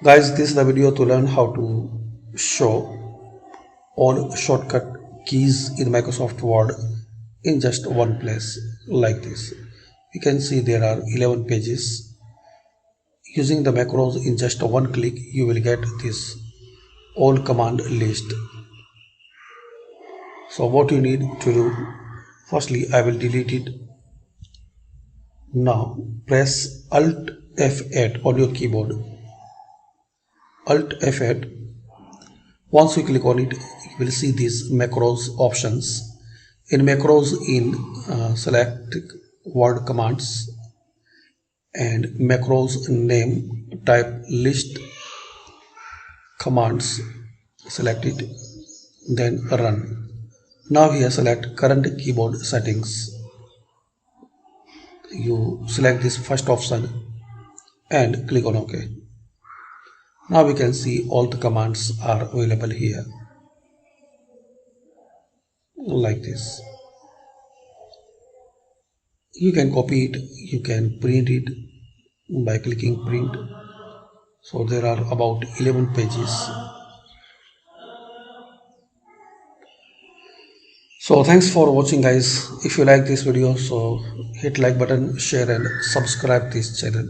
Guys, this is the video to learn how to show all shortcut keys in Microsoft Word in just one place like this. You can see there are 11 pages. Using the macros in just one click, you will get this all command list. So what you need to do, firstly I will delete it. Now press Alt F8 on your keyboard. Alt F8. Once you click on it, you will see these macros options. In macros, select word commands and macros name, type list commands, select it, then run. Now here select current keyboard settings. You select this first option and click on OK. Now we can see all the commands are available here like this. You can copy it, you can print it by clicking print. So there are about 11 pages. So thanks for watching guys. If you like this video, so hit like button, share and subscribe this channel.